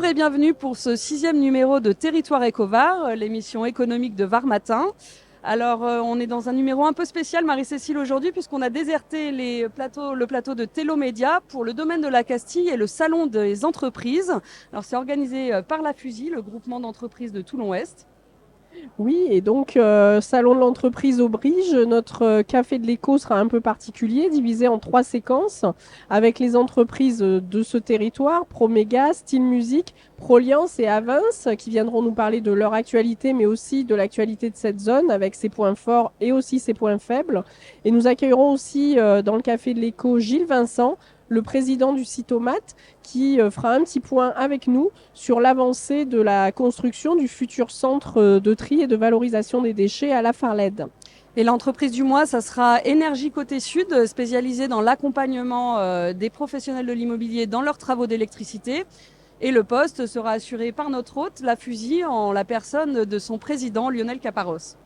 Bonjour et bienvenue pour ce 6e numéro de Territoire Écovar, l'émission économique de Var Matin. Alors on est dans un numéro un peu spécial, Marie-Cécile, aujourd'hui, puisqu'on a déserté le plateau de Télomédia pour le domaine de la Castille et le salon des entreprises. Alors c'est organisé par la FUSI, le groupement d'entreprises de Toulon-Ouest. Oui, et donc salon de l'entreprise au Brige, notre café de l'écho sera un peu particulier, divisé en 3 séquences, avec les entreprises de ce territoire, Proméga, Style Music, Proliance et Avance, qui viendront nous parler de leur actualité, mais aussi de l'actualité de cette zone, avec ses points forts et aussi ses points faibles. Et nous accueillerons aussi dans le café de l'écho Gilles Vincent, le président du Citomat, qui fera un petit point avec nous sur l'avancée de la construction du futur centre de tri et de valorisation des déchets à la Farlède. Et l'entreprise du mois, ça sera Énergie Côté Sud, spécialisée dans l'accompagnement des professionnels de l'immobilier dans leurs travaux d'électricité. Et le poste sera assuré par notre hôte, la FUSI, en la personne de son président, Lionel Caparros.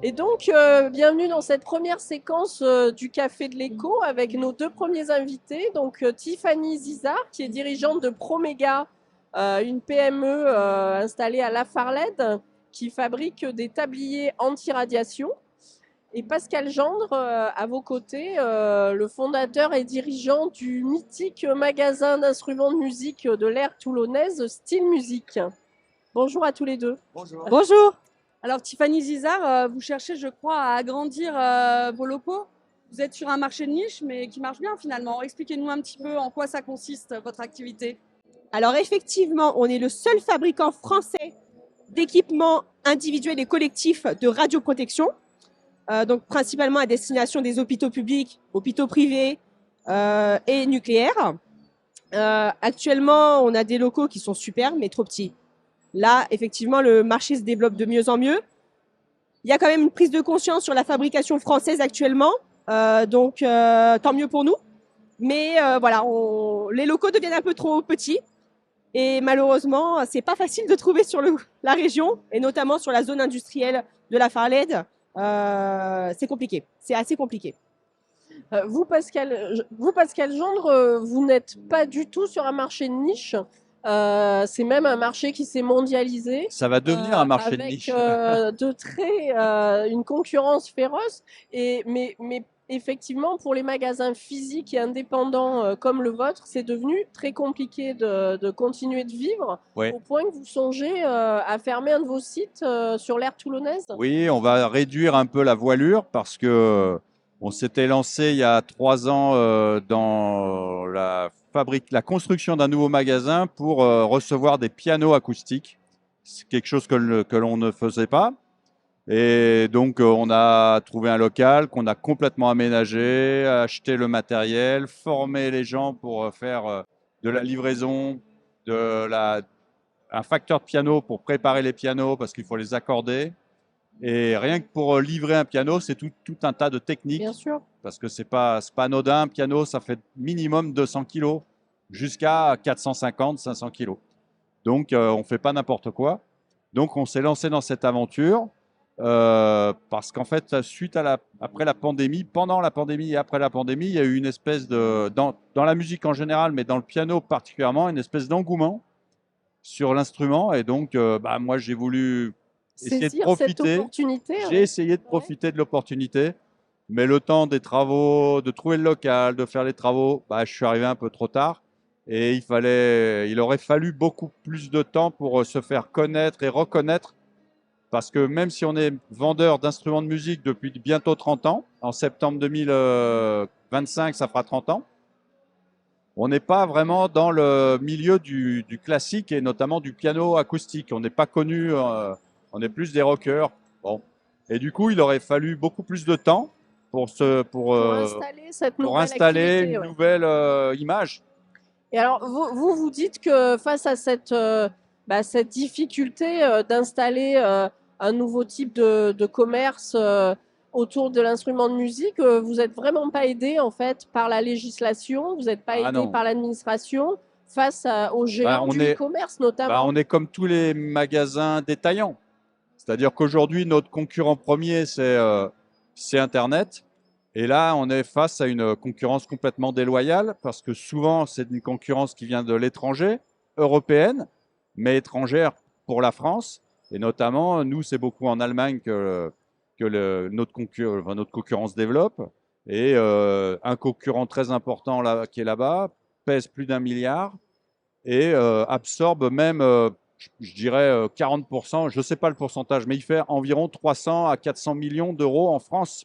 Et donc, bienvenue dans cette première séquence du Café de l'Écho avec nos deux premiers invités. Donc, Tiffany Zizard, qui est dirigeante de Proméga, une PME installée à La Farlède, qui fabrique des tabliers anti-radiation. Et Pascal Gendre, à vos côtés, le fondateur et dirigeant du mythique magasin d'instruments de musique de l'ère toulonnaise, Style Music. Bonjour à tous les deux. Bonjour. Bonjour. Alors Tiffany Zizard, vous cherchez, je crois, à agrandir vos locaux. Vous êtes sur un marché de niche, mais qui marche bien finalement. Expliquez-nous un petit peu en quoi ça consiste, votre activité. Alors effectivement, on est le seul fabricant français d'équipements individuels et collectifs de radioprotection, donc principalement à destination des hôpitaux publics, hôpitaux privés et nucléaires. Actuellement, on a des locaux qui sont super, mais trop petits. Là, effectivement, le marché se développe de mieux en mieux. Il y a quand même une prise de conscience sur la fabrication française actuellement, donc tant mieux pour nous. Mais voilà, les locaux deviennent un peu trop petits et malheureusement, c'est pas facile de trouver sur la région et notamment sur la zone industrielle de la Farlède. C'est compliqué, c'est assez compliqué. Vous, Pascal Gendre, vous n'êtes pas du tout sur un marché de niche. C'est même un marché qui s'est mondialisé. Ça va devenir un marché de avec niche. une concurrence féroce. Mais effectivement, pour les magasins physiques et indépendants comme le vôtre, c'est devenu très compliqué de continuer de vivre, Ouais. au point que vous songez à fermer un de vos sites sur l'aire toulonnaise. Oui, on va réduire un peu la voilure parce que on s'était lancé il y a 3 ans dans la construction d'un nouveau magasin pour recevoir des pianos acoustiques. C'est quelque chose que l'on ne faisait pas. Et donc, on a trouvé un local qu'on a complètement aménagé, acheté le matériel, formé les gens pour faire de la livraison, un facteur de piano pour préparer les pianos parce qu'il faut les accorder. Et rien que pour livrer un piano, c'est tout un tas de techniques. Bien sûr. Parce que c'est pas anodin. Un piano, ça fait minimum 200 kilos jusqu'à 450, 500 kilos. Donc, on ne fait pas n'importe quoi. Donc, on s'est lancé dans cette aventure parce qu'en fait, après la pandémie, pendant la pandémie et après la pandémie, il y a eu une espèce dans la musique en général, mais dans le piano particulièrement, une espèce d'engouement sur l'instrument. Et donc, moi, j'ai voulu essayer de profiter. J'ai essayé de profiter de l'opportunité, mais le temps des travaux, de trouver le local, de faire les travaux, je suis arrivé un peu trop tard. Et il aurait fallu beaucoup plus de temps pour se faire connaître et reconnaître. Parce que même si on est vendeur d'instruments de musique depuis bientôt 30 ans, en septembre 2025, ça fera 30 ans, on n'est pas vraiment dans le milieu du classique et notamment du piano acoustique. On n'est pas connu, on est plus des rockers. Bon. Et du coup, il aurait fallu beaucoup plus de temps pour installer une nouvelle image. Et alors, vous dites que face à cette difficulté d'installer un nouveau type de commerce autour de l'instrument de musique, vous n'êtes vraiment pas aidé en fait par la législation, vous n'êtes pas aidé par l'administration face aux géants du e-commerce notamment. On est comme tous les magasins détaillants. C'est-à-dire qu'aujourd'hui, notre concurrent premier, c'est Internet. Et là, on est face à une concurrence complètement déloyale parce que souvent, c'est une concurrence qui vient de l'étranger, européenne, mais étrangère pour la France. Et notamment, nous, c'est beaucoup en Allemagne que notre concurrence développe. Et un concurrent très important là, qui est là-bas pèse plus d'1 milliard et absorbe même, je dirais, 40%, je ne sais pas le pourcentage, mais il fait environ 300 à 400 millions d'euros en France.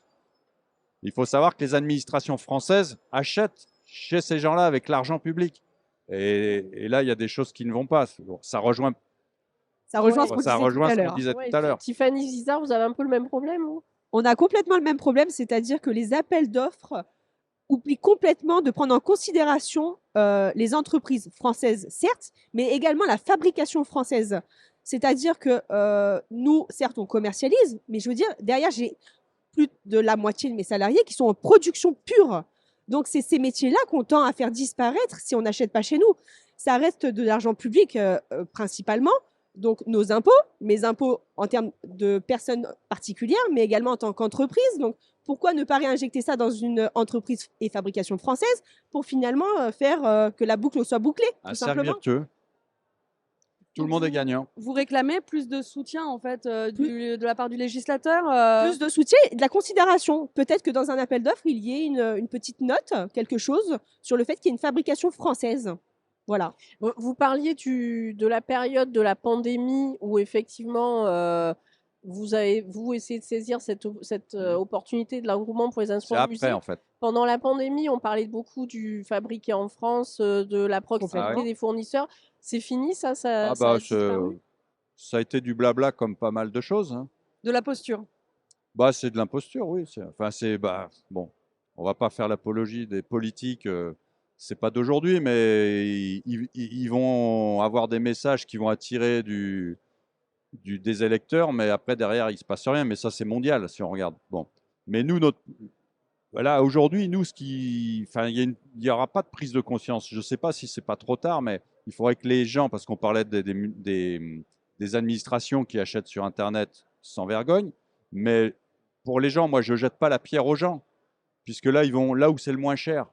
Il faut savoir que les administrations françaises achètent chez ces gens-là avec l'argent public. Et là, il y a des choses qui ne vont pas. Bon, ça rejoint Ça rejoint Ouais. ce qu'on Ça disait rejoint tout à ce qu'on l'heure. disait Ouais, tout à l'heure. Tiffany Zizard, vous avez un peu le même problème, vous? On a complètement le même problème, c'est-à-dire que les appels d'offres oublient complètement de prendre en considération les entreprises françaises, certes, mais également la fabrication française. C'est-à-dire que nous, certes, on commercialise, mais je veux dire, derrière, j'ai plus de la moitié de mes salariés qui sont en production pure. Donc, c'est ces métiers-là qu'on tend à faire disparaître si on n'achète pas chez nous. Ça reste de l'argent public principalement, donc nos impôts, mes impôts en termes de personnes particulières, mais également en tant qu'entreprise. Donc, pourquoi ne pas réinjecter ça dans une entreprise et fabrication française pour finalement faire que la boucle soit bouclée, Un tout cercle simplement. vertueux. Tout le monde est gagnant. Vous réclamez plus de soutien en fait de la part du législateur Plus de soutien et de la considération. Peut-être que dans un appel d'offres, il y ait une petite note, quelque chose, sur le fait qu'il y ait une fabrication française. Voilà. Vous parliez de la période de la pandémie où effectivement vous avez essayé de saisir cette opportunité de l'engouement pour les C'est instruments de après, musique. en fait. Pendant la pandémie, on parlait beaucoup du fabriqué en France, de la proximité Ah ouais. des fournisseurs. C'est fini, ça Ah ça a bah, disparu? ça a été du blabla comme pas mal de choses, hein. de la posture. Bah, c'est de l'imposture, oui. Bon, on va pas faire l'apologie des politiques. C'est pas d'aujourd'hui, mais ils vont avoir des messages qui vont attirer des électeurs, mais après derrière il se passe rien. Mais ça c'est mondial si on regarde. Bon, mais nous voilà, aujourd'hui nous enfin il y aura pas de prise de conscience. Je sais pas si c'est pas trop tard, mais il faudrait que les gens, parce qu'on parlait des administrations qui achètent sur Internet sans vergogne, mais pour les gens, moi, je ne jette pas la pierre aux gens, puisque là, ils vont là où c'est le moins cher.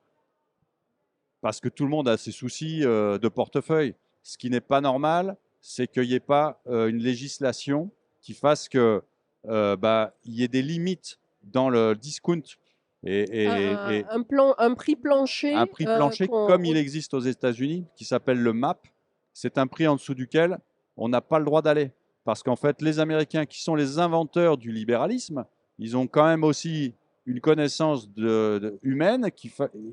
Parce que tout le monde a ses soucis de portefeuille. Ce qui n'est pas normal, c'est qu'il n'y ait pas une législation qui fasse qu'il y ait des limites dans le discount. Un prix plancher. Un prix plancher comme il existe aux États-Unis, qui s'appelle le MAP. C'est un prix en dessous duquel on n'a pas le droit d'aller. Parce qu'en fait, les Américains, qui sont les inventeurs du libéralisme, ils ont quand même aussi une connaissance humaine,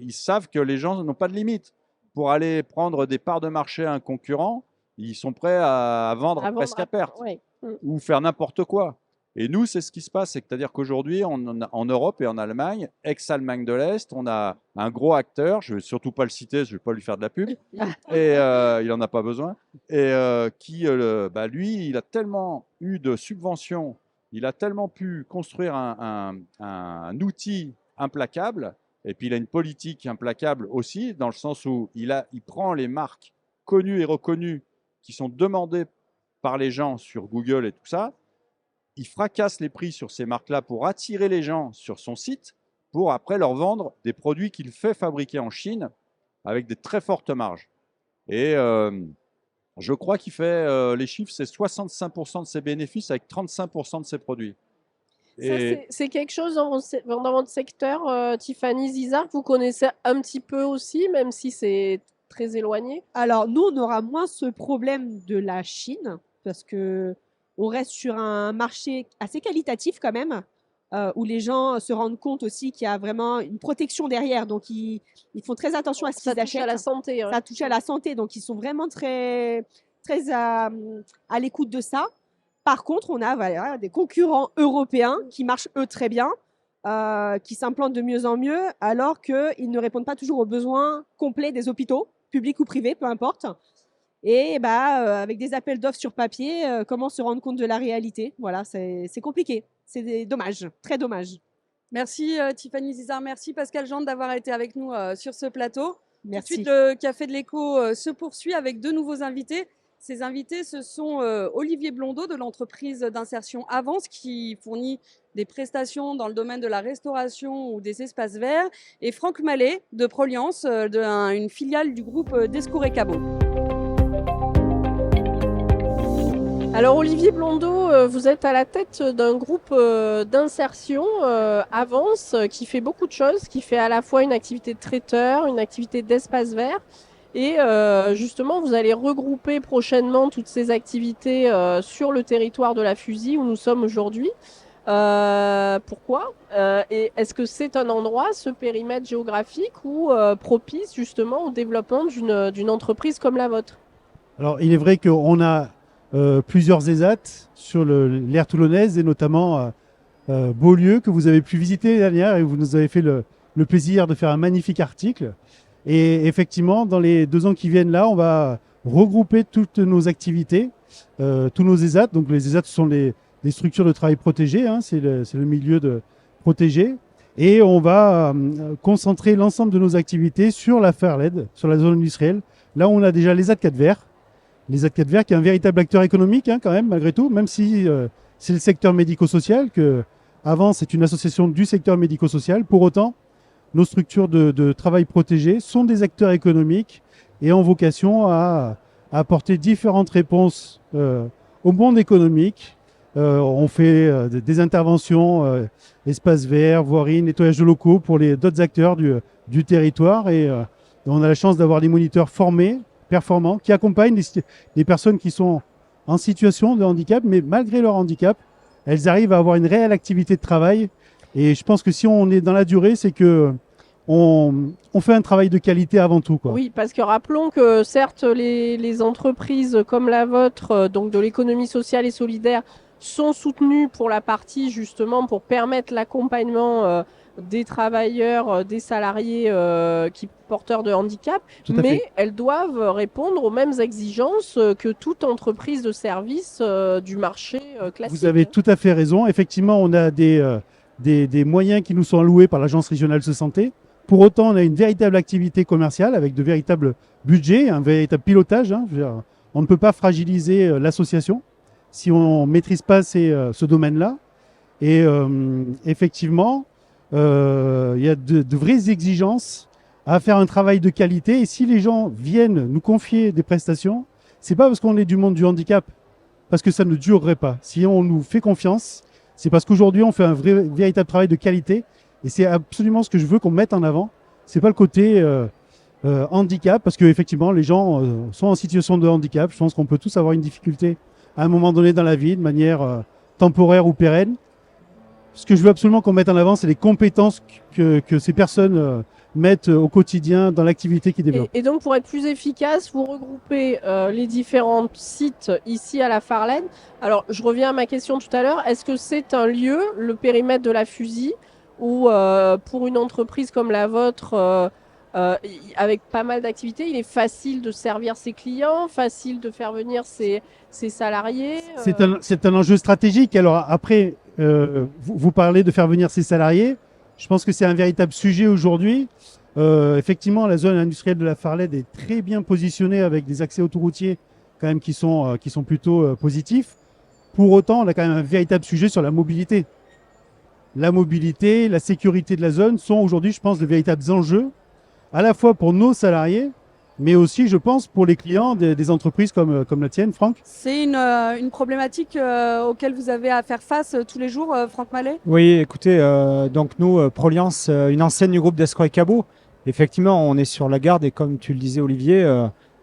ils savent que les gens n'ont pas de limite. Pour aller prendre des parts de marché à un concurrent, ils sont prêts à vendre presque à perte, ouais. ou faire n'importe quoi. Et nous, c'est ce qui se passe, c'est-à-dire qu'aujourd'hui, en Europe et en Allemagne, ex-Allemagne de l'Est, on a un gros acteur, je ne vais surtout pas le citer, je ne vais pas lui faire de la pub, et il n'en a pas besoin, et lui, il a tellement eu de subventions, il a tellement pu construire un outil implacable, et puis il a une politique implacable aussi, dans le sens où il prend les marques connues et reconnues qui sont demandées par les gens sur Google et tout ça, il fracasse les prix sur ces marques-là pour attirer les gens sur son site, pour après leur vendre des produits qu'il fait fabriquer en Chine avec des très fortes marges. Et je crois qu'il fait, les chiffres, c'est 65% de ses bénéfices avec 35% de ses produits. C'est quelque chose dans votre secteur, Tiffany Zizard, que vous connaissez un petit peu aussi, même si c'est très éloigné? Alors, nous, on aura moins ce problème de la Chine, parce que on reste sur un marché assez qualitatif quand même, où les gens se rendent compte aussi qu'il y a vraiment une protection derrière. Donc, ils font très attention à ce qu'ils achètent. Ça touche à la santé. Ça touche à la santé, donc ils sont vraiment très, très à l'écoute de ça. Par contre, on a des concurrents européens qui marchent, eux, très bien, qui s'implantent de mieux en mieux, alors qu'ils ne répondent pas toujours aux besoins complets des hôpitaux, publics ou privés, peu importe. Et avec des appels d'offres sur papier, comment se rendre compte de la réalité? Voilà, c'est compliqué. C'est dommage, très dommage. Merci Tiffany Zizard, merci Pascal Jean d'avoir été avec nous sur ce plateau. Merci. Tout de suite, le Café de l'Écho se poursuit avec deux nouveaux invités Ces invités, ce sont Olivier Blondeau de l'entreprise d'insertion Avance qui fournit des prestations dans le domaine de la restauration ou des espaces verts et Franck Mallet de Proliance, une filiale du groupe Descours et Cabot. Alors Olivier Blondeau, vous êtes à la tête d'un groupe d'insertion Avance qui fait beaucoup de choses, qui fait à la fois une activité de traiteur, une activité d'espace vert. Et justement, vous allez regrouper prochainement toutes ces activités sur le territoire de la Fusille où nous sommes aujourd'hui. Pourquoi et est-ce que c'est un endroit, ce périmètre géographique, propice justement au développement d'une entreprise comme la vôtre? Alors, il est vrai qu'on a plusieurs ESAT sur l'aire toulonnaise et notamment Beaulieu que vous avez pu visiter l'année dernière et vous nous avez fait le plaisir de faire un magnifique article. Et effectivement, dans les 2 ans qui viennent là, on va regrouper toutes nos activités, tous nos ESAT. Donc les ESAT sont les structures de travail protégées, hein, c'est le milieu protégé. Et on va concentrer l'ensemble de nos activités sur la Farled, sur la zone industrielle. Là où on a déjà les ESAT 4 Verts. Les ESAT 4 Verts qui est un véritable acteur économique quand même, malgré tout, même si c'est le secteur médico-social, que avant c'est une association du secteur médico-social. Pour autant, nos structures de travail protégées sont des acteurs économiques et ont vocation à apporter différentes réponses au monde économique. On fait des interventions, espaces verts, voirie, nettoyage de locaux pour d'autres acteurs du territoire. Et on a la chance d'avoir des moniteurs formés, performants, qui accompagnent des personnes qui sont en situation de handicap, mais malgré leur handicap, elles arrivent à avoir une réelle activité de travail. Et je pense que si on est dans la durée, c'est que on fait un travail de qualité avant tout, quoi. Oui, parce que rappelons que certes, les entreprises comme la vôtre, donc de l'économie sociale et solidaire, sont soutenues pour la partie justement pour permettre l'accompagnement des travailleurs, des salariés qui porteurs de handicap, mais elles doivent répondre aux mêmes exigences que toute entreprise de service du marché classique. Vous avez tout à fait raison. Effectivement, on a des moyens qui nous sont alloués par l'Agence régionale de santé. Pour autant, on a une véritable activité commerciale avec de véritables budgets, un véritable pilotage, hein. Je veux dire, on ne peut pas fragiliser l'association si on ne maîtrise pas ce domaine-là. Et effectivement, il y a de vraies exigences à faire un travail de qualité. Et si les gens viennent nous confier des prestations, c'est pas parce qu'on est du monde du handicap, parce que ça ne durerait pas. Si on nous fait confiance, c'est parce qu'aujourd'hui, on fait un véritable travail de qualité. Et c'est absolument ce que je veux qu'on mette en avant. C'est pas le côté handicap, parce qu'effectivement, les gens sont en situation de handicap. Je pense qu'on peut tous avoir une difficulté à un moment donné dans la vie, de manière temporaire ou pérenne. Ce que je veux absolument qu'on mette en avant, c'est les compétences que ces personnes mettent au quotidien dans l'activité qu'ils développent. Et donc, pour être plus efficace, vous regroupez les différents sites ici à la Farled. Alors, je reviens à ma question tout à l'heure. Est-ce que c'est un lieu, le périmètre de la Fusille, où pour une entreprise comme la vôtre, avec pas mal d'activités, il est facile de servir ses clients, facile de faire venir ses salariés? C'est un enjeu stratégique. Alors après, vous parlez de faire venir ses salariés. Je pense que c'est un véritable sujet aujourd'hui. Effectivement, la zone industrielle de la Farled est très bien positionnée avec des accès autoroutiers quand même qui sont plutôt positifs. Pour autant, on a quand même un véritable sujet sur la mobilité. La mobilité, la sécurité de la zone sont aujourd'hui, je pense, de véritables enjeux, à la fois pour nos salariés, mais aussi, je pense, pour les clients des entreprises comme la tienne, Franck. C'est une problématique auquel vous avez à faire face tous les jours, Franck Mallet? Oui, écoutez, donc nous, Proliance, une enseigne du groupe Descours et Cabot, effectivement, on est sur la garde et comme tu le disais, Olivier,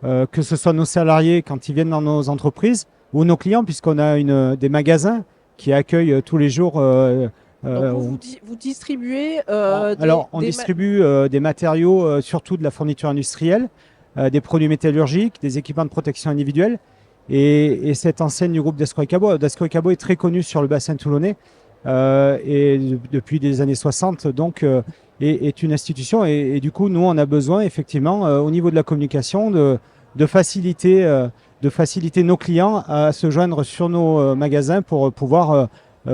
que ce soit nos salariés quand ils viennent dans nos entreprises ou nos clients, puisqu'on a des magasins qui accueillent tous les jours. Donc vous distribuez on distribue des matériaux, surtout de la fourniture industrielle, des produits métallurgiques, des équipements de protection individuelle. Et cette enseigne du groupe Descours et Cabot est très connue sur le bassin toulonnais et depuis les années 60, donc est une institution. Et du coup, nous, on a besoin effectivement, au niveau de la communication, de faciliter nos clients à se joindre sur nos magasins pour pouvoir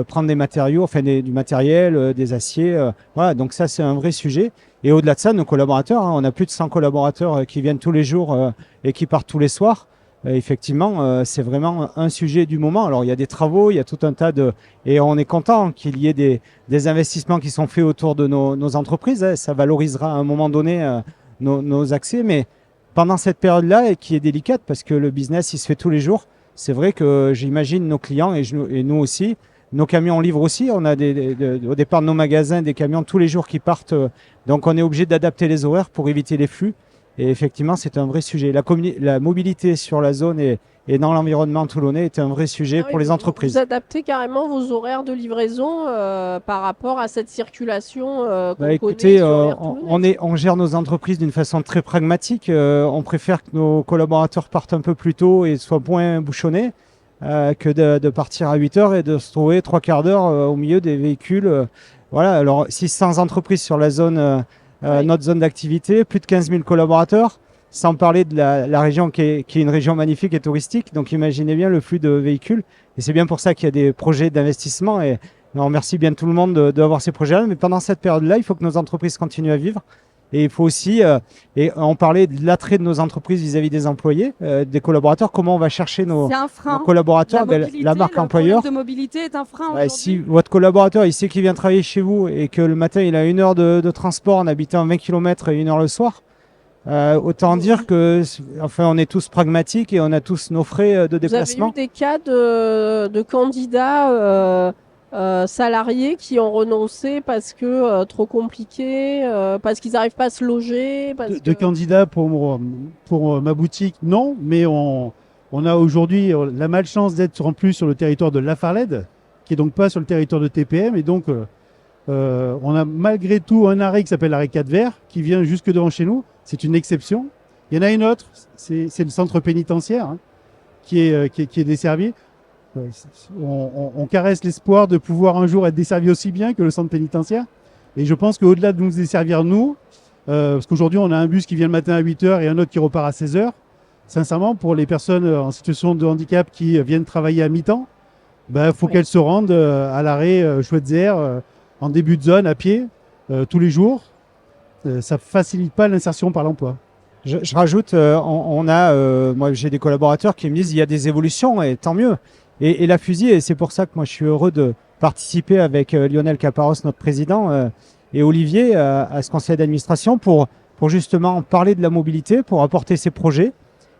prendre des matériaux, enfin du matériel, des aciers. Voilà, donc ça, c'est un vrai sujet. Et au-delà de ça, nos collaborateurs, on a plus de 100 collaborateurs qui viennent tous les jours et qui partent tous les soirs. effectivement, c'est vraiment un sujet du moment. Alors, il y a des travaux, il y a tout un tas de... Et on est content qu'il y ait des investissements qui sont faits autour de nos entreprises. Hein. Ça valorisera à un moment donné nos accès. Mais pendant cette période-là, et qui est délicate, parce que le business, il se fait tous les jours, c'est vrai que j'imagine nos clients et nous aussi, nos camions livrent aussi. On a au départ de nos magasins des camions tous les jours qui partent. Donc, on est obligé d'adapter les horaires pour éviter les flux. Et effectivement, c'est un vrai sujet. La mobilité sur la zone et dans l'environnement toulonnais est un vrai sujet pour les entreprises. Vous adaptez carrément vos horaires de livraison par rapport à cette circulation qu'on écoutez, connaît sur l'aire toulonnaise. on gère nos entreprises d'une façon très pragmatique. On préfère que nos collaborateurs partent un peu plus tôt et soient moins bouchonnés que de partir à 8 heures et de se trouver 3/4 d'heure au milieu des véhicules. Voilà, alors 600 entreprises sur la zone... notre zone d'activité, plus de 15 000 collaborateurs, sans parler de la région qui est une région magnifique et touristique. Donc imaginez bien le flux de véhicules. Et c'est bien pour ça qu'il y a des projets d'investissement. Et on remercie bien tout le monde d'avoir ces projets-là. Mais pendant cette période-là, il faut que nos entreprises continuent à vivre. Et il faut aussi, et on parlait de l'attrait de nos entreprises vis-à-vis des employés, des collaborateurs, comment on va chercher nos collaborateurs, la marque employeur. Le problème de mobilité est un frein Ouais, aujourd'hui. si votre collaborateur il sait qu'il vient travailler chez vous et que le matin il a 1 heure de transport en habitant 20 km et 1 heure le soir, autant dire que enfin, on est tous pragmatiques et on a tous nos frais de déplacement. Vous avez eu des cas de candidats salariés qui ont renoncé parce que trop compliqué, parce qu'ils n'arrivent pas à se loger. De candidats pour ma boutique, non, mais on a aujourd'hui la malchance d'être en plus sur le territoire de Lafarled, qui est donc pas sur le territoire de TPM, et donc on a malgré tout un arrêt qui s'appelle l'arrêt 4 Vert, qui vient jusque devant chez nous. C'est une exception. Il y en a une autre, c'est le centre pénitentiaire hein, qui est desservi. On caresse l'espoir de pouvoir un jour être desservi aussi bien que le centre pénitentiaire. Et je pense qu'au-delà de nous desservir nous, parce qu'aujourd'hui on a un bus qui vient le matin à 8 h et un autre qui repart à 16 h. Sincèrement, pour les personnes en situation de handicap qui viennent travailler à mi-temps, faut qu'elles se rendent à l'arrêt Chouette-Zère en début de zone à pied tous les jours. Ça facilite pas l'insertion par l'emploi. Je rajoute, moi j'ai des collaborateurs qui me disent il y a des évolutions et tant mieux. Et la fusil, et c'est pour ça que moi je suis heureux de participer avec Lionel Caparros, notre président, et Olivier à ce conseil d'administration pour justement parler de la mobilité, pour apporter ces projets.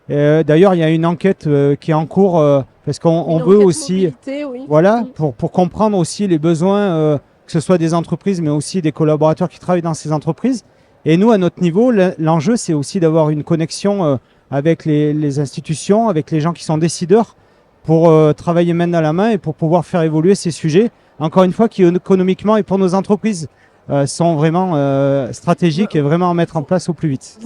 D'ailleurs, il y a une enquête qui est en cours parce qu'on veut aussi, voilà, pour comprendre aussi les besoins, que ce soit des entreprises, mais aussi des collaborateurs qui travaillent dans ces entreprises. Et nous, à notre niveau, l'enjeu, c'est aussi d'avoir une connexion avec les institutions, avec les gens qui sont décideurs, pour travailler main dans la main et pour pouvoir faire évoluer ces sujets, encore une fois, qui économiquement et pour nos entreprises sont vraiment stratégiques et vraiment à mettre en place au plus vite.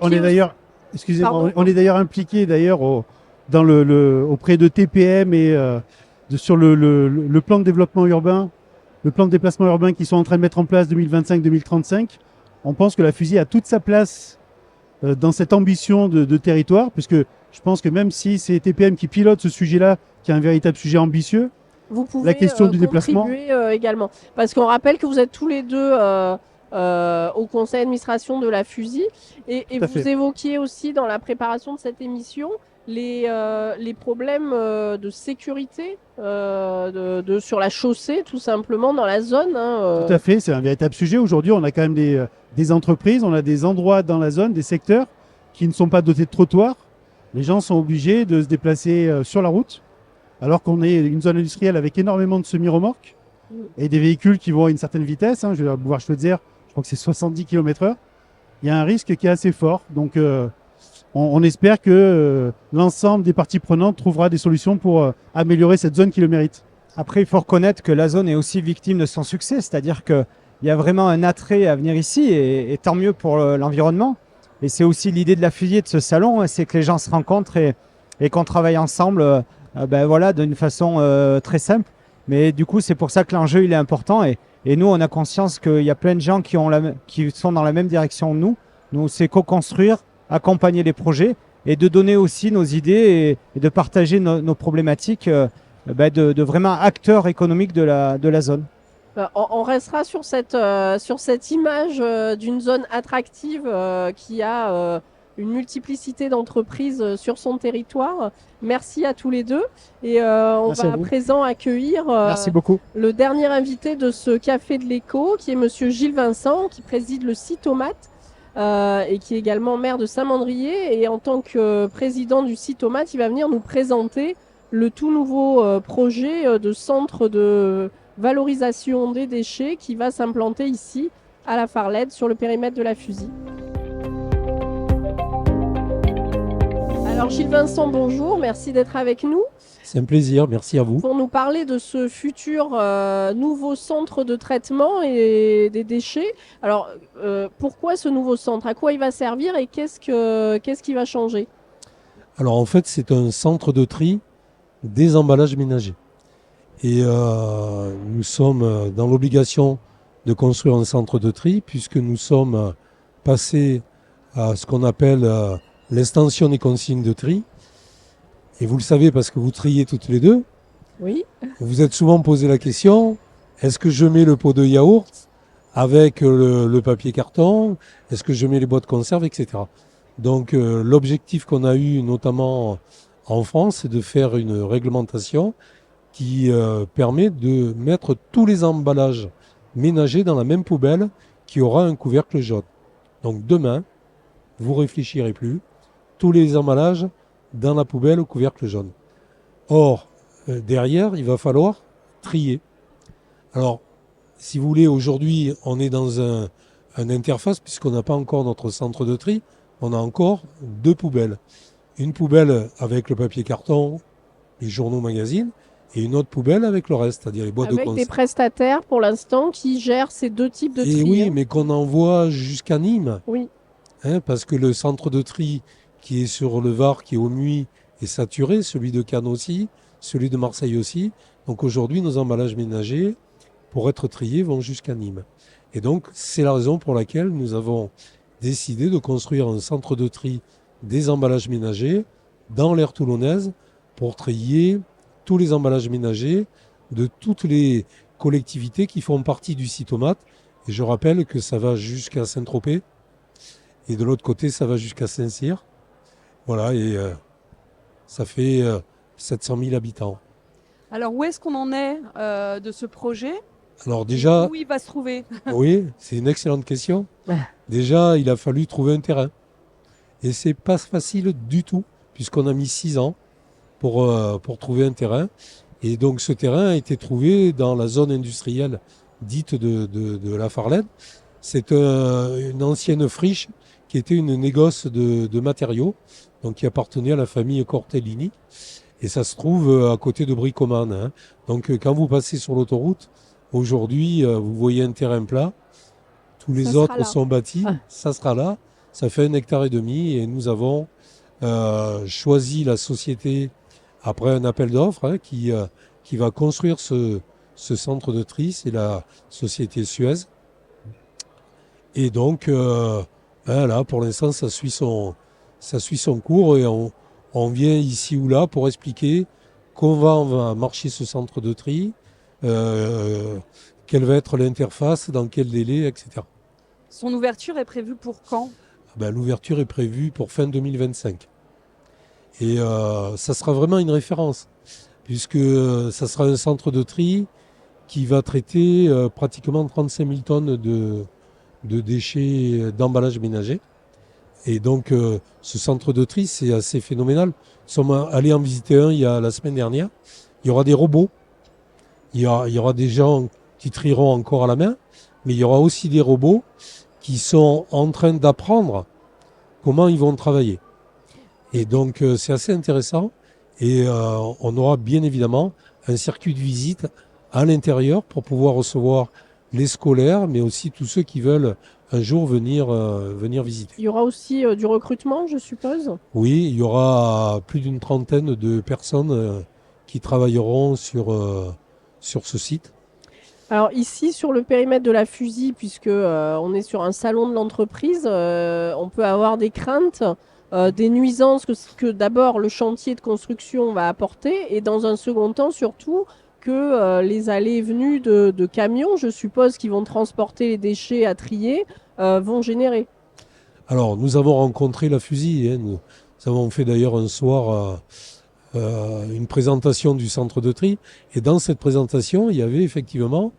On est d'ailleurs, excusez-moi, on est d'ailleurs impliqué d'ailleurs auprès de TPM et sur le plan de développement urbain, le plan de déplacement urbain qu'ils sont en train de mettre en place 2025-2035. On pense que la Fusil a toute sa place dans cette ambition de territoire, puisque je pense que même si c'est TPM qui pilote ce sujet-là, qui est un véritable sujet ambitieux, vous pouvez la question du déplacement également. Parce qu'on rappelle que vous êtes tous les deux au conseil d'administration de la Fusil, et vous évoquiez aussi dans la préparation de cette émission les problèmes de sécurité sur la chaussée, tout simplement, dans la zone. Tout à fait, c'est un véritable sujet. Aujourd'hui, on a quand même des entreprises, on a des endroits dans la zone, des secteurs qui ne sont pas dotés de trottoirs. Les gens sont obligés de se déplacer sur la route, alors qu'on est une zone industrielle avec énormément de semi-remorques et des véhicules qui vont à une certaine vitesse. Je vais voir Chouette-Zère, je crois que c'est 70 km/h. Il y a un risque qui est assez fort. Donc, on espère que l'ensemble des parties prenantes trouvera des solutions pour améliorer cette zone qui le mérite. Après, il faut reconnaître que la zone est aussi victime de son succès, c'est-à-dire qu'il y a vraiment un attrait à venir ici, et tant mieux pour l'environnement. Et c'est aussi l'idée de la Fusil de ce salon, c'est que les gens se rencontrent et qu'on travaille ensemble voilà, d'une façon très simple. Mais du coup, c'est pour ça que l'enjeu il est important. Et nous, on a conscience qu'il y a plein de gens qui sont dans la même direction que nous. Nous, c'est co-construire, accompagner les projets et de donner aussi nos idées et de partager nos problématiques de vraiment acteurs économiques de la zone. On restera sur cette image d'une zone attractive qui a une multiplicité d'entreprises sur son territoire. Merci à tous les deux. Et on Merci va à à vous. présent accueillir Merci beaucoup. le dernier invité de ce Café de l'Éco, qui est Monsieur Gilles Vincent, qui préside le Citomate et qui est également maire de Saint-Mandrier. Et en tant que président du Citomate, il va venir nous présenter le tout nouveau projet de centre de valorisation des déchets qui va s'implanter ici à la Farlède sur le périmètre de la Fusille. Alors Gilles Vincent, bonjour, merci d'être avec nous C'est un plaisir, merci à vous. pour nous parler de ce futur nouveau centre de traitement et des déchets. Alors pourquoi ce nouveau centre? À quoi il va servir et qu'est-ce qui va changer? Alors en fait, c'est un centre de tri des emballages ménagers. Et nous sommes dans l'obligation de construire un centre de tri puisque nous sommes passés à ce qu'on appelle l'extension des consignes de tri. Et vous le savez parce que vous triez toutes les deux. Oui. Vous vous êtes souvent posé la question, est-ce que je mets le pot de yaourt avec le papier carton? Est-ce que je mets les boîtes de conserve, etc. Donc l'objectif qu'on a eu notamment en France, c'est de faire une réglementation qui permet de mettre tous les emballages ménagers dans la même poubelle qui aura un couvercle jaune. Donc demain, vous réfléchirez plus, tous les emballages dans la poubelle au couvercle jaune. Or, derrière, il va falloir trier. Alors, si vous voulez, aujourd'hui, on est dans un interface, puisqu'on n'a pas encore notre centre de tri, on a encore deux poubelles. Une poubelle avec le papier carton, les journaux magazines, et une autre poubelle avec le reste, c'est-à-dire les boîtes de Avec des conserve. prestataires pour l'instant qui gèrent ces deux types de tri. Et oui, hein. mais qu'on envoie jusqu'à Nîmes. Oui. Parce que le centre de tri qui est sur le Var, qui est au Muy, est saturé, celui de Cannes aussi, celui de Marseille aussi. Donc aujourd'hui, nos emballages ménagers, pour être triés, vont jusqu'à Nîmes. Et donc, c'est la raison pour laquelle nous avons décidé de construire un centre de tri des emballages ménagers dans l'aire toulonnaise pour trier tous les emballages ménagers de toutes les collectivités qui font partie du Citomate. Et je rappelle que ça va jusqu'à Saint-Tropez. Et de l'autre côté, ça va jusqu'à Saint-Cyr. Voilà, et ça fait 700 000 habitants. Alors où est-ce qu'on en est de ce projet? Alors déjà, Où il va se trouver? oui, c'est une excellente question. Déjà, il a fallu trouver un terrain. Et c'est pas facile du tout, puisqu'on a mis 6 ans pour trouver un terrain. Et donc ce terrain a été trouvé dans la zone industrielle dite de la Farlède. C'est une ancienne friche qui était une négoce de matériaux, donc qui appartenait à la famille Cortellini. Et ça se trouve à côté de Bricoman. Hein. Donc quand vous passez sur l'autoroute, aujourd'hui, vous voyez un terrain plat. Tous les Ça sera autres là. sont bâtis. Ah. Ça sera là. Ça fait 1,5 hectare et nous avons choisi la société après un appel d'offres qui va construire ce centre de tri. C'est la société Suez. Et donc, là, pour l'instant, ça suit son cours et on vient ici ou là pour expliquer comment va marcher ce centre de tri, quelle va être l'interface, dans quel délai, etc. Son ouverture est prévue pour quand? L'ouverture est prévue pour fin 2025. Et ça sera vraiment une référence, puisque ça sera un centre de tri qui va traiter pratiquement 35 000 tonnes de déchets d'emballage ménager. Et donc, ce centre de tri, c'est assez phénoménal. Nous sommes allés en visiter un la semaine dernière. Il y aura des robots. Il y aura des gens qui trieront encore à la main. Mais il y aura aussi des robots qui sont en train d'apprendre comment ils vont travailler. Et donc, c'est assez intéressant. Et on aura bien évidemment un circuit de visite à l'intérieur pour pouvoir recevoir les scolaires, mais aussi tous ceux qui veulent un jour venir visiter. Il y aura aussi du recrutement, je suppose. Oui, il y aura plus d'une trentaine de personnes qui travailleront sur ce site. Alors ici, sur le périmètre de la Fusille, puisque on est sur un salon de l'entreprise, on peut avoir des craintes, des nuisances que d'abord le chantier de construction va apporter, et dans un second temps surtout que les allées et venues de camions, je suppose, qui vont transporter les déchets à trier, vont générer. Alors, nous avons rencontré la FUSI. Nous avons fait d'ailleurs un soir une présentation du centre de tri. Et dans cette présentation, il y avait effectivement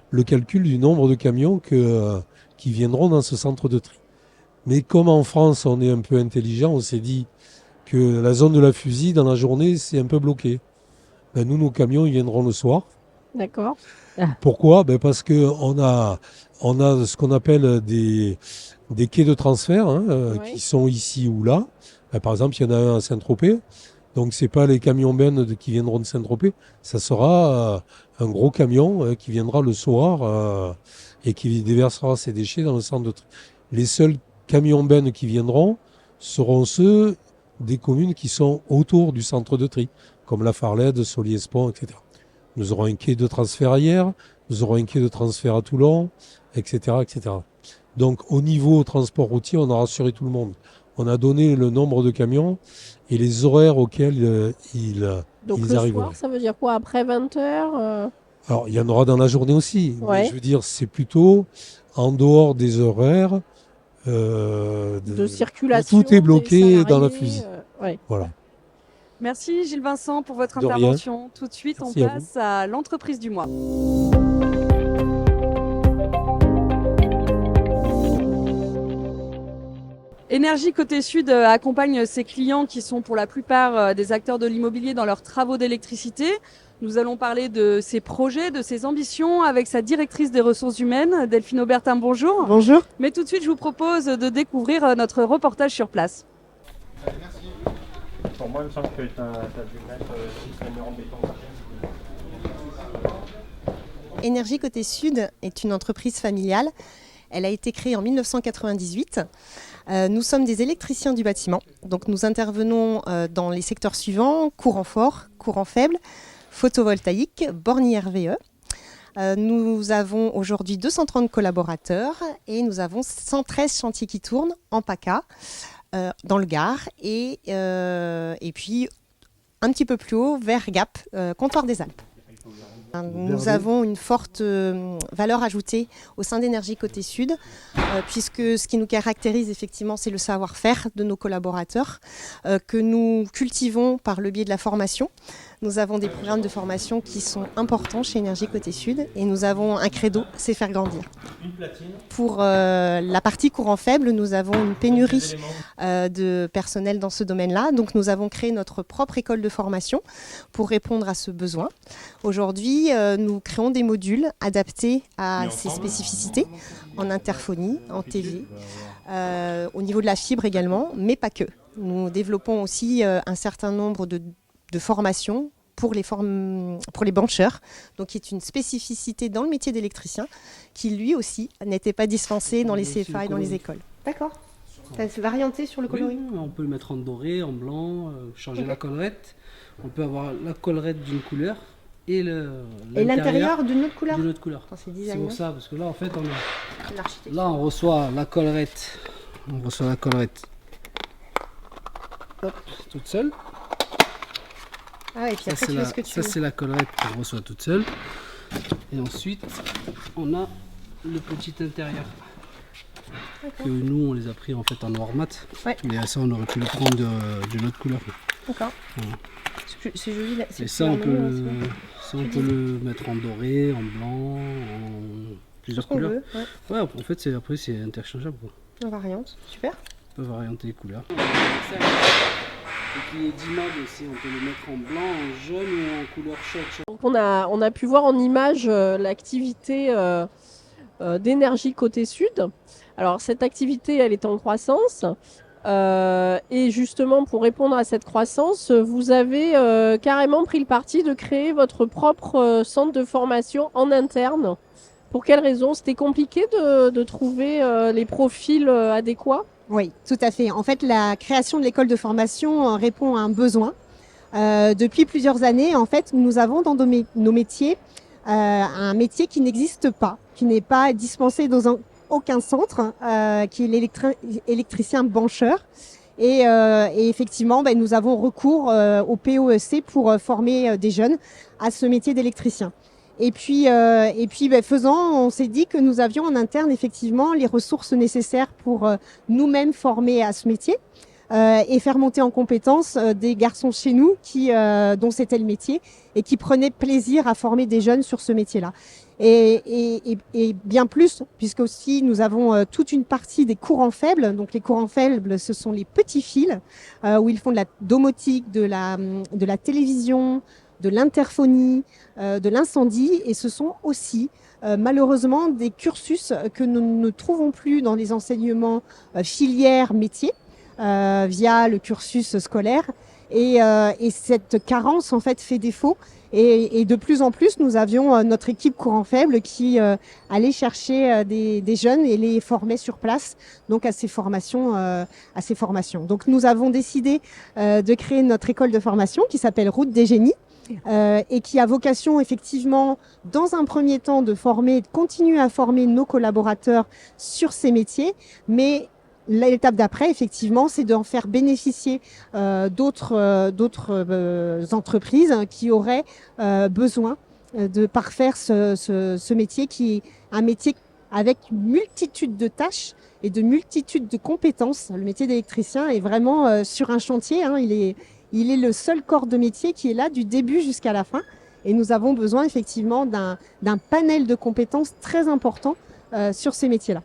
le calcul du nombre de camions qui viendront dans ce centre de tri. Mais comme en France, on est un peu intelligent, on s'est dit que la zone de la FUSI, dans la journée, c'est un peu bloqué. Ben, nous, nos camions, ils viendront le soir. D'accord. Pourquoi? Ben, parce qu'on a ce qu'on appelle des quais de transfert qui sont ici ou là. Ben, par exemple, il y en a un à Saint-Tropez. Donc, c'est pas les camions bennes qui viendront de Saint-Tropez. Ça sera un gros camion qui viendra le soir et qui déversera ses déchets dans le centre de tri. Les seuls camions bennes qui viendront seront ceux des communes qui sont autour du centre de tri, comme La Farlède, Solier-Espont, etc. Nous aurons un quai de transfert à Hyères, nous aurons un quai de transfert à Toulon, etc., etc. Donc, au niveau transport routier, on a rassuré tout le monde. On a donné le nombre de camions et les horaires auxquels Donc ils le arriveront. soir, ça veut dire quoi? Après 20h Alors, il y en aura dans la journée aussi. Ouais. Mais je veux dire, c'est plutôt en dehors des horaires de circulation. où tout est bloqué des dans la salariés, FUSI. ouais. Voilà. Merci Gilles Vincent pour votre De rien. intervention. Tout de suite, Merci on à vous. passe à l'entreprise du mois. Énergie Côté Sud accompagne ses clients qui sont pour la plupart des acteurs de l'immobilier dans leurs travaux d'électricité. Nous allons parler de ses projets, de ses ambitions avec sa directrice des ressources humaines, Delphine Aubertin. Bonjour. Bonjour. Mais tout de suite, je vous propose de découvrir notre reportage sur place. Pour moi, il me semble que tu as dû mettre 6 numéros en béton. Énergie Côté Sud est une entreprise familiale. Elle a été créée en 1998. Nous sommes des électriciens du bâtiment. Donc nous intervenons dans les secteurs suivants: courant fort, courant faible, photovoltaïque, bornes RVE. Nous avons aujourd'hui 230 collaborateurs et nous avons 113 chantiers qui tournent en PACA, dans le Gard et puis un petit peu plus haut vers Gap, comptoir des Alpes. Nous avons une forte valeur ajoutée au sein d'Énergie Côté Sud, puisque ce qui nous caractérise effectivement, c'est le savoir-faire de nos collaborateurs, que nous cultivons par le biais de la formation. Nous avons des programmes de formation qui sont importants chez Énergie Côté Sud et nous avons un credo, c'est faire grandir. Pour la partie courant faible, nous avons une pénurie de personnel dans ce domaine-là. Donc nous avons créé notre propre école de formation pour répondre à ce besoin. Aujourd'hui, nous créons des modules adaptés à ces spécificités en interphonie, en TV, au niveau de la fibre également, mais pas que. Nous développons aussi un certain nombre de formations pour les brancheurs, donc qui est une spécificité dans le métier d'électricien, qui lui aussi n'était pas dispensé dans les CFA et dans les écoles. D'accord. C'est varianté sur le coloris. Oui, on peut le mettre en doré, en blanc, changer la collerette. On peut avoir la collerette d'une couleur et l'intérieur d'une autre couleur. D'une autre couleur. C'est pour ça, parce que là en fait on reçoit la collerette. On reçoit la collerette. Hop, toute seule. Ah, et puis après, tu vois ce que tu ça, veux. c'est la collerette qu'on reçoit toute seule. Et ensuite, on a le petit intérieur. Que nous, on les a pris en fait en noir mat. Ouais. Mais ça, on aurait pu le prendre d'une autre couleur. D'accord. Voilà. C'est joli. Là. Et ça, on peut le mettre en doré, en blanc, en plusieurs couleurs. Veut, ouais. Ouais, en fait, après, c'est interchangeable. Quoi. En variante, super. On peut varianter les couleurs. Et puis les 10 modes aussi, on peut les mettre en blanc, en jaune ou en couleur chaude. Donc on a pu voir en image l'activité d'Énergie Côté Sud. Alors cette activité, elle est en croissance. Et justement, pour répondre à cette croissance, vous avez carrément pris le parti de créer votre propre centre de formation en interne. Pour quelle raison? C'était compliqué de trouver les profils adéquats? Oui, tout à fait. En fait, la création de l'école de formation répond à un besoin. Depuis plusieurs années, en fait, nous avons dans nos métiers un métier qui n'existe pas, qui n'est pas dispensé dans aucun centre, qui est l'électricien brancheur. Et effectivement, nous avons recours au POEC pour former des jeunes à ce métier d'électricien. Faisant, on s'est dit que nous avions en interne effectivement les ressources nécessaires pour nous-mêmes former à ce métier et faire monter en compétence des garçons chez nous dont c'était le métier et qui prenaient plaisir à former des jeunes sur ce métier-là. Et bien plus, puisque aussi nous avons toute une partie des courants faibles. Donc les courants faibles, ce sont les petits fils où ils font de la domotique, de la télévision, de l'interphonie, de l'incendie, et ce sont aussi malheureusement des cursus que nous ne trouvons plus dans les enseignements filières métiers via le cursus scolaire, et cette carence en fait fait défaut, et de plus en plus nous avions notre équipe courant faible qui allait chercher des jeunes et les formait sur place, donc à ces formations. Donc nous avons décidé de créer notre école de formation qui s'appelle Route des Génies, et qui a vocation effectivement dans un premier temps de continuer à former nos collaborateurs sur ces métiers, mais l'étape d'après effectivement c'est d'en faire bénéficier d'autres entreprises qui auraient besoin de parfaire ce métier, qui est un métier avec une multitude de tâches et de multitude de compétences. Le métier d'électricien est vraiment sur un chantier, hein, il est le seul corps de métier qui est là du début jusqu'à la fin. Et nous avons besoin effectivement d'un panel de compétences très important sur ces métiers-là.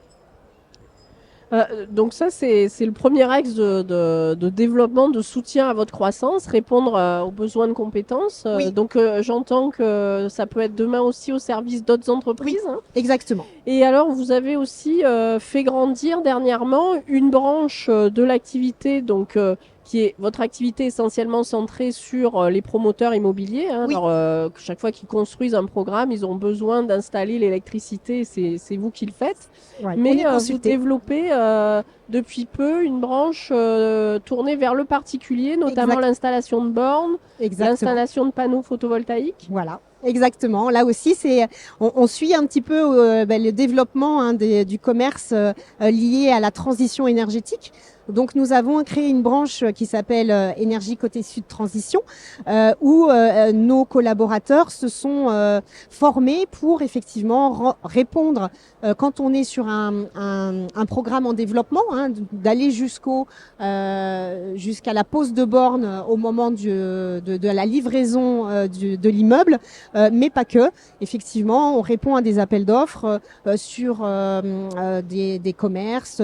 Donc ça, c'est le premier axe de développement, de soutien à votre croissance, répondre aux besoins de compétences. Oui. Donc j'entends que ça peut être demain aussi au service d'autres entreprises. Oui, hein. exactement. Et alors, vous avez aussi fait grandir dernièrement une branche de l'activité, donc qui est votre activité essentiellement centrée sur les promoteurs immobiliers. Hein. Oui. Alors, chaque fois qu'ils construisent un programme, ils ont besoin d'installer l'électricité, c'est vous qui le faites. Ouais, on Mais est vous consulté. développez depuis peu une branche tournée vers le particulier, notamment Exact. l'installation de bornes, Exactement. l'installation de panneaux photovoltaïques. Voilà, exactement. Là aussi, on suit un petit peu le développement hein, du commerce lié à la transition énergétique. Donc, nous avons créé une branche qui s'appelle Énergie Côté Sud Transition, où nos collaborateurs se sont formés pour effectivement répondre quand on est sur un programme en développement, hein, d'aller jusqu'à la pose de borne au moment de la livraison de l'immeuble, mais pas que. Effectivement, on répond à des appels d'offres sur des commerces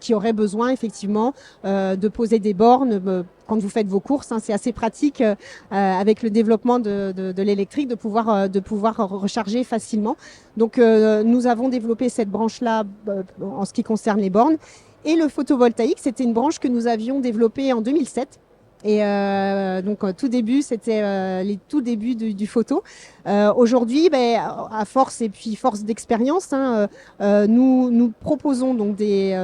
qui auraient besoin effectivement de poser des bornes quand vous faites vos courses. Hein, c'est assez pratique avec le développement de l'électrique de pouvoir recharger facilement. Donc nous avons développé cette branche-là en ce qui concerne les bornes. Et le photovoltaïque, c'était une branche que nous avions développée en 2007. Et donc tout début, c'était les tout débuts du photo. Aujourd'hui, à force d'expérience, hein, nous proposons donc des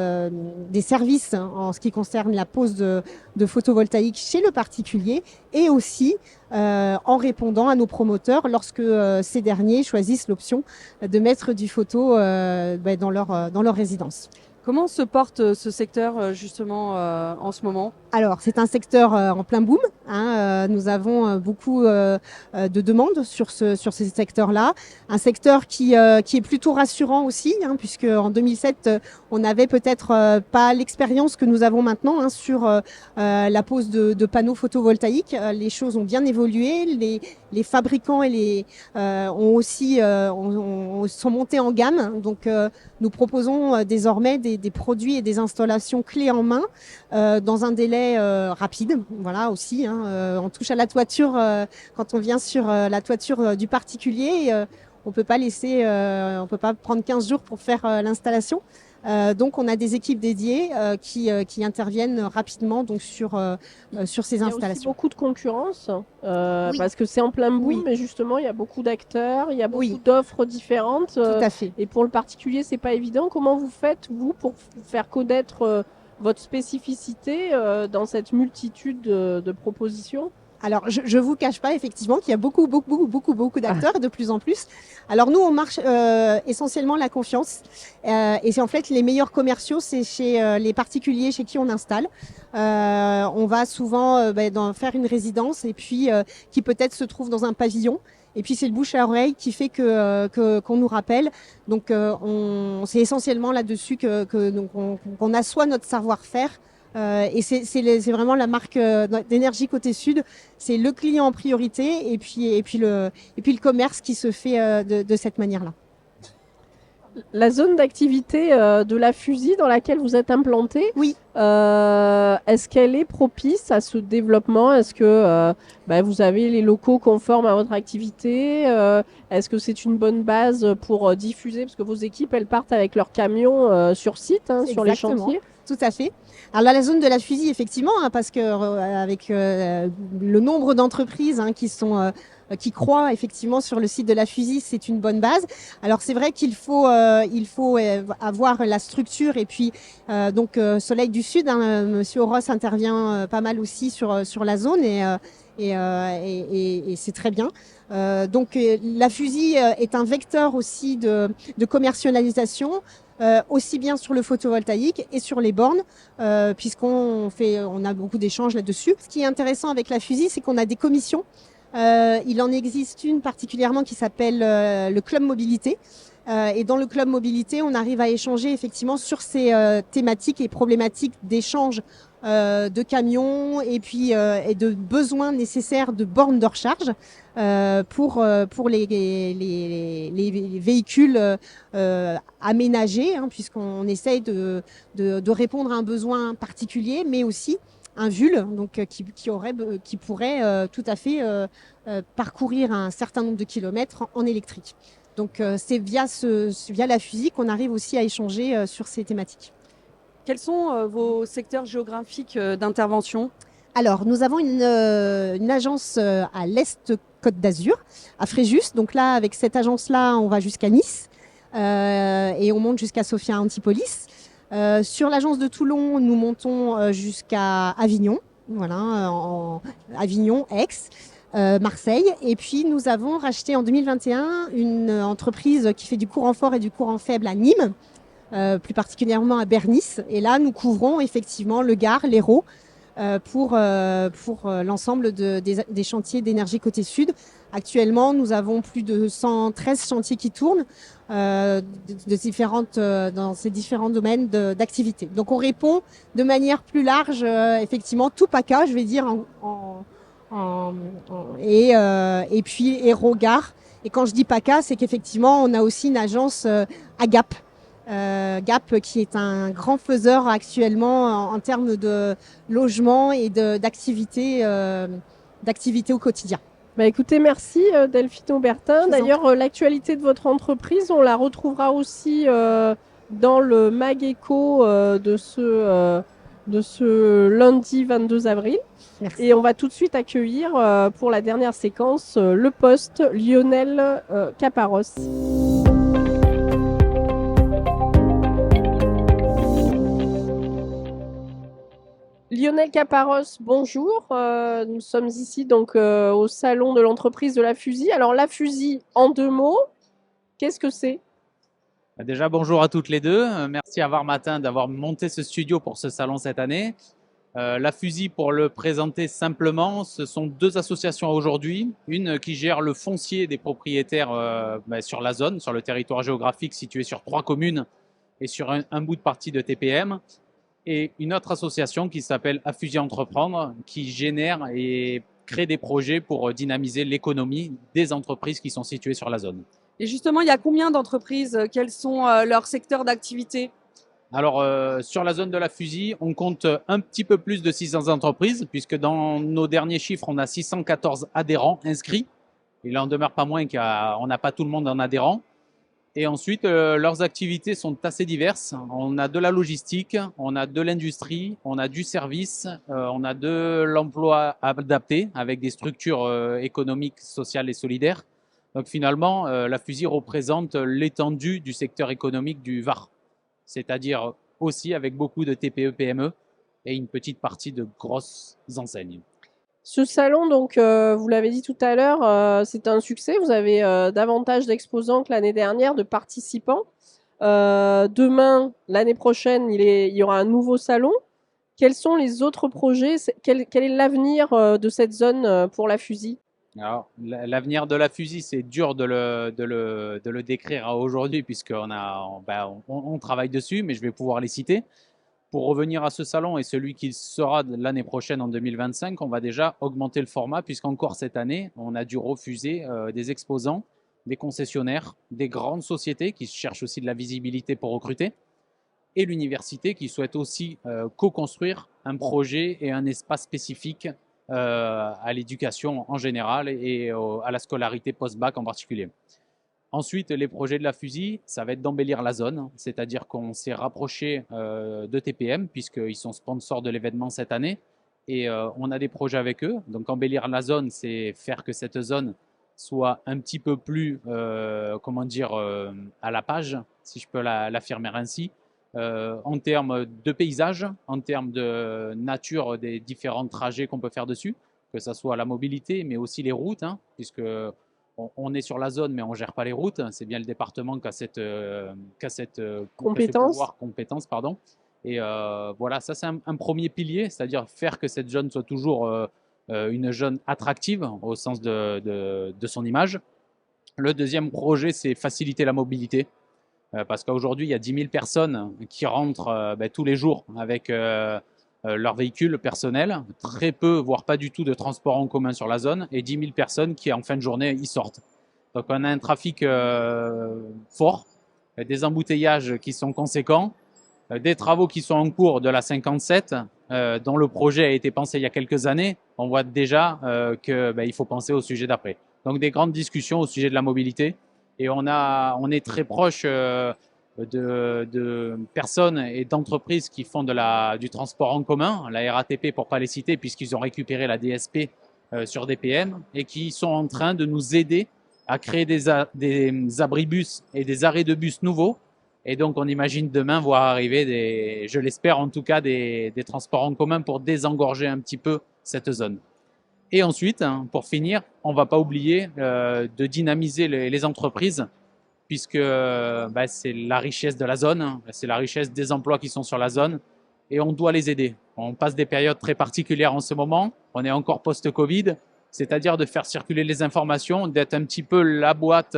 services en ce qui concerne la pose de photovoltaïque chez le particulier, et aussi en répondant à nos promoteurs lorsque ces derniers choisissent l'option de mettre du photo dans leur résidence. Comment se porte ce secteur justement en ce moment ? Alors, c'est un secteur en plein boom. Hein, nous avons beaucoup de demandes sur ces secteurs-là. Un secteur qui est plutôt rassurant aussi, hein, puisque en 2007, on n'avait peut-être pas l'expérience que nous avons maintenant hein, sur la pose de panneaux photovoltaïques. Les choses ont bien évolué. Les fabricants sont montés en gamme. Donc, nous proposons désormais des produits et des installations clés en main dans un délai rapide. Voilà aussi. Hein, on touche à la toiture quand on vient sur la toiture du particulier. On peut pas prendre 15 jours pour faire l'installation. Donc on a des équipes dédiées qui interviennent rapidement donc sur ces installations. Il y a aussi beaucoup de concurrence Oui. parce que c'est en plein boom, Oui. mais justement il y a beaucoup d'acteurs, il y a beaucoup Oui. d'offres différentes. Tout à fait. Et pour le particulier, c'est pas évident. Comment vous faites vous pour faire connaître votre spécificité dans cette multitude de propositions ? Alors, je vous cache pas effectivement qu'il y a beaucoup d'acteurs, de plus en plus. Alors nous, on marche essentiellement la confiance, et c'est en fait les meilleurs commerciaux, c'est chez les particuliers chez qui on installe. On va souvent faire une résidence et puis qui peut-être se trouve dans un pavillon. Et puis c'est le bouche à oreille qui fait qu'on nous rappelle. Donc c'est essentiellement là-dessus qu'on assoit notre savoir-faire. Et c'est vraiment la marque d'énergie côté sud. C'est le client en priorité et puis le commerce qui se fait de cette manière-là. La zone d'activité de la Fusy dans laquelle vous êtes implanté, oui. Est-ce qu'elle est propice à ce développement? Est-ce que vous avez les locaux conformes à votre activité? Est-ce que c'est une bonne base pour diffuser? Parce que vos équipes, elles partent avec leurs camions sur site, sur les chantiers. Tout à fait. Alors là, la zone de la Fusy, effectivement, parce que avec le nombre d'entreprises qui croient effectivement sur le site de la Fusy, c'est une bonne base. Alors c'est vrai qu'il faut avoir la structure et puis Soleil du Sud, Monsieur Oros intervient pas mal aussi sur la zone et c'est très bien. La Fusy est un vecteur aussi de commercialisation. Aussi bien sur le photovoltaïque et sur les bornes, puisqu'on a beaucoup d'échanges là-dessus. Ce qui est intéressant avec la Fusy, c'est qu'on a des commissions. Il en existe une particulièrement qui s'appelle le Club Mobilité. Et dans le Club Mobilité, on arrive à échanger effectivement sur ces thématiques et problématiques d'échange de camions et puis et de besoins nécessaires de bornes de recharge pour les véhicules aménagés, puisqu'on essaye de répondre à un besoin particulier, mais aussi un VUL, donc qui pourrait tout à fait parcourir un certain nombre de kilomètres en électrique. Donc c'est via la Fusy qu'on arrive aussi à échanger sur ces thématiques. Quels sont vos secteurs géographiques d'intervention? Alors, nous avons une agence à l'Est Côte d'Azur, à Fréjus. Donc là, avec cette agence-là, on va jusqu'à Nice et on monte jusqu'à Sophia Antipolis. Sur l'agence de Toulon, nous montons jusqu'à Avignon, Avignon, Aix, Marseille. Et puis, nous avons racheté en 2021 une entreprise qui fait du courant fort et du courant faible à Nîmes. Plus particulièrement à Bernice. Et là, nous couvrons effectivement le Gard, l'Hérault, pour l'ensemble des chantiers d'énergie côté sud. Actuellement, nous avons plus de 113 chantiers qui tournent dans ces différents domaines d'activité. Donc, on répond de manière plus large, effectivement, tout PACA, je vais dire, et puis Hérault, Gard. Et quand je dis PACA, c'est qu'effectivement, on a aussi une agence à Gap. Gap qui est un grand faiseur actuellement en termes de logement et d'activité au quotidien. Écoutez, merci Delphine Aubertin. D'ailleurs, l'actualité de votre entreprise, on la retrouvera aussi dans le Mag Éco de ce lundi 22 avril. Merci. Et on va tout de suite accueillir pour la dernière séquence le poste Lionel Caparros. Lionel Caparros, bonjour. Nous sommes ici donc au salon de l'entreprise de la Fusy. Alors la Fusy, en 2 mots, qu'est-ce que c'est? Déjà, bonjour à toutes les deux. Merci à Varmatin d'avoir monté ce studio pour ce salon cette année. La Fusy, pour le présenter simplement, ce sont 2 associations aujourd'hui. Une qui gère le foncier des propriétaires sur la zone, sur le territoire géographique situé sur 3 communes et sur un bout de partie de TPM. Et une autre association qui s'appelle Affusi Entreprendre, qui génère et crée des projets pour dynamiser l'économie des entreprises qui sont situées sur la zone. Et justement, il y a combien d'entreprises? Quels sont leurs secteurs d'activité? Alors, sur la zone de la Fusy, on compte un petit peu plus de 600 entreprises, puisque dans nos derniers chiffres, on a 614 adhérents inscrits. Il en demeure pas moins qu'on n'a pas tout le monde en adhérents. Et ensuite, leurs activités sont assez diverses. On a de la logistique, on a de l'industrie, on a du service, on a de l'emploi adapté avec des structures économiques, sociales et solidaires. Donc finalement, la Fusy représente l'étendue du secteur économique du Var, c'est-à-dire aussi avec beaucoup de TPE, PME et une petite partie de grosses enseignes. Ce salon, donc, vous l'avez dit tout à l'heure, c'est un succès. Vous avez davantage d'exposants que l'année dernière, de participants. Demain, l'année prochaine, il y aura un nouveau salon. Quels sont les autres projets? Quel est l'avenir de cette zone pour la Fusy? Alors, l'avenir de la Fusy, c'est dur de le décrire aujourd'hui puisqu'on travaille dessus, mais je vais pouvoir les citer. Pour revenir à ce salon et celui qui sera l'année prochaine en 2025, on va déjà augmenter le format puisqu'encore cette année, on a dû refuser des exposants, des concessionnaires, des grandes sociétés qui cherchent aussi de la visibilité pour recruter et l'université qui souhaite aussi co-construire un projet et un espace spécifique à l'éducation en général et à la scolarité post-bac en particulier. Ensuite, les projets de la Fusy, ça va être d'embellir la zone, c'est-à-dire qu'on s'est rapproché de TPM puisqu'ils sont sponsors de l'événement cette année et on a des projets avec eux. Donc embellir la zone, c'est faire que cette zone soit un petit peu plus, à la page, si je peux l'affirmer ainsi, en termes de paysage, en termes de nature des différents trajets qu'on peut faire dessus, que ce soit la mobilité, mais aussi les routes, puisque on est sur la zone, mais on ne gère pas les routes. C'est bien le département qui a cette compétence. Pardon. Et voilà, ça c'est un premier pilier, c'est-à-dire faire que cette zone soit toujours une zone attractive au sens de son image. Le deuxième projet, c'est faciliter la mobilité. Parce qu'aujourd'hui, il y a 10 000 personnes qui rentrent tous les jours avec leur véhicule personnel, très peu, voire pas du tout de transport en commun sur la zone, et 10 000 personnes qui, en fin de journée, y sortent. Donc on a un trafic fort, des embouteillages qui sont conséquents, des travaux qui sont en cours de la 57, dont le projet a été pensé il y a quelques années. On voit déjà qu'il faut penser au sujet d'après. Donc des grandes discussions au sujet de la mobilité. Et on est très proche de personnes et d'entreprises qui font du transport en commun, la RATP pour ne pas les citer, puisqu'ils ont récupéré la DSP sur DPM, et qui sont en train de nous aider à créer des abribus et des arrêts de bus nouveaux. Et donc, on imagine demain voir arriver, je l'espère en tout cas, des transports en commun pour désengorger un petit peu cette zone. Et ensuite, pour finir, on ne va pas oublier de dynamiser les entreprises, puisque c'est la richesse de la zone, c'est la richesse des emplois qui sont sur la zone, et on doit les aider. On passe des périodes très particulières en ce moment, on est encore post-Covid, c'est-à-dire de faire circuler les informations, d'être un petit peu la boîte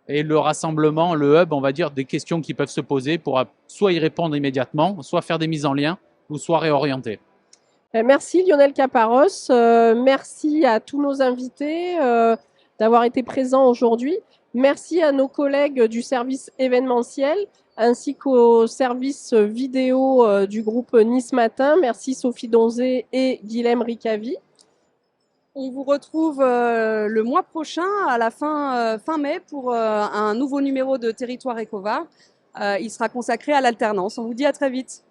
et le rassemblement, le hub, on va dire, des questions qui peuvent se poser pour soit y répondre immédiatement, soit faire des mises en lien, ou soit réorienter. Merci Lionel Caparros, merci à tous nos invités d'avoir été présents aujourd'hui. Merci à nos collègues du service événementiel ainsi qu'au service vidéo du groupe Nice Matin. Merci Sophie Donzé et Guilhem Ricavi. On vous retrouve le mois prochain, à la fin mai, pour un nouveau numéro de Territoire Ecovar. Il sera consacré à l'alternance. On vous dit à très vite.